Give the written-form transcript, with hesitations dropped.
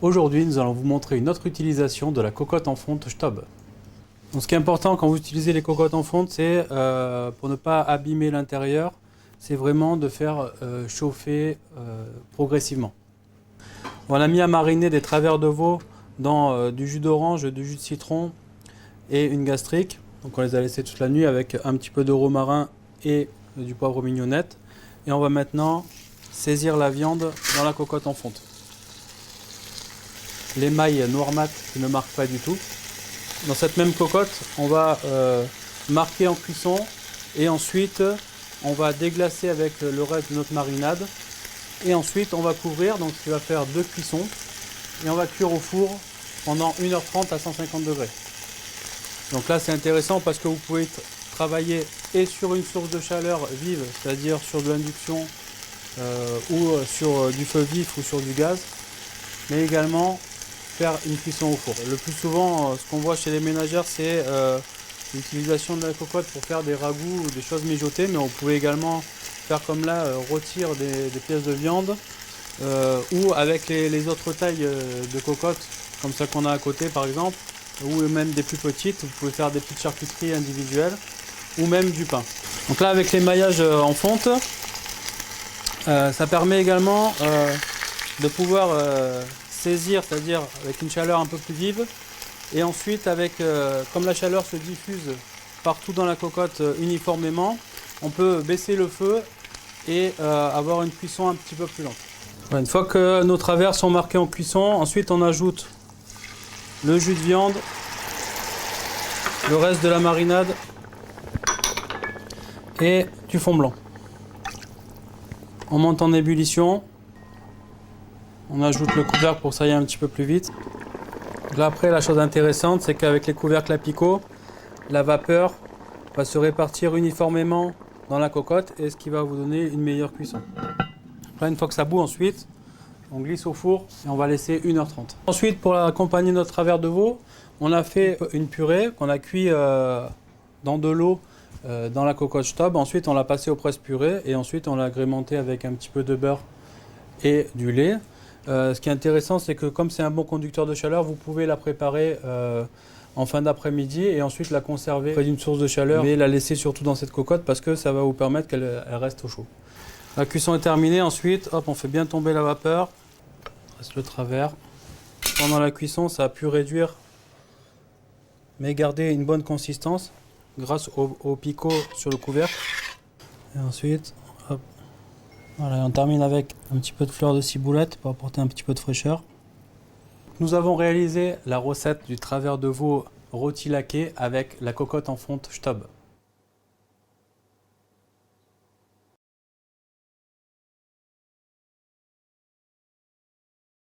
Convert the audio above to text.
Aujourd'hui, nous allons vous montrer une autre utilisation de la cocotte en fonte Stob. Donc, ce qui est important quand vous utilisez les cocottes en fonte, c'est pour ne pas abîmer l'intérieur, c'est vraiment de faire chauffer progressivement. On a mis à mariner des travers de veau dans du jus d'orange, du jus de citron et une gastrique. Donc on les a laissés toute la nuit avec un petit peu de romarin et du poivre mignonnette. Et on va maintenant saisir la viande dans la cocotte en fonte. L'émail noir mat qui ne marque pas du tout. Dans cette même cocotte, on va marquer en cuisson et ensuite on va déglacer avec le reste de notre marinade. Et ensuite on va couvrir, donc ce qui va faire 2 cuissons. Et on va cuire au four pendant 1h30 à 150 degrés. Donc là c'est intéressant parce que vous pouvez travailler et sur une source de chaleur vive, c'est-à-dire sur de l'induction ou sur du feu vif ou sur du gaz, mais également faire une cuisson au four. Le plus souvent, ce qu'on voit chez les ménagères, c'est l'utilisation de la cocotte pour faire des ragoûts ou des choses mijotées, mais on pouvait également faire comme là, rôtir des pièces de viande ou avec les autres tailles de cocottes, comme ça qu'on a à côté par exemple, ou même des plus petites, vous pouvez faire des petites charcuteries individuelles ou même du pain. Donc là avec l'émaillage en fonte, ça permet également de pouvoir saisir, c'est-à-dire avec une chaleur un peu plus vive, et ensuite avec, comme la chaleur se diffuse partout dans la cocotte uniformément, on peut baisser le feu et avoir une cuisson un petit peu plus lente. Une fois que nos travers sont marqués en cuisson, ensuite on ajoute le jus de viande, le reste de la marinade et du fond blanc. On monte en ébullition, on ajoute le couvercle pour que ça aille un petit peu plus vite. Là après, la chose intéressante, c'est qu'avec les couvercles à picot, la vapeur va se répartir uniformément dans la cocotte et ce qui va vous donner une meilleure cuisson. Là, une fois que ça bout, ensuite, on glisse au four et on va laisser 1h30. Ensuite, pour accompagner notre travers de veau, on a fait une purée qu'on a cuit dans de l'eau dans la cocotte Stob. Ensuite, on l'a passé au presse-purée et ensuite, on l'a agrémenté avec un petit peu de beurre et du lait. Ce qui est intéressant, c'est que comme c'est un bon conducteur de chaleur, vous pouvez la préparer en fin d'après-midi et ensuite la conserver près d'une source de chaleur, mais la laisser surtout dans cette cocotte parce que ça va vous permettre qu'elle reste au chaud. La cuisson est terminée, ensuite hop, on fait bien tomber la vapeur, reste le travers. Pendant la cuisson, ça a pu réduire mais garder une bonne consistance grâce au picot sur le couvercle. Et ensuite, hop, voilà, on termine avec un petit peu de fleur de ciboulette pour apporter un petit peu de fraîcheur. Nous avons réalisé la recette du travers de veau rôti laqué avec la cocotte en fonte Stob.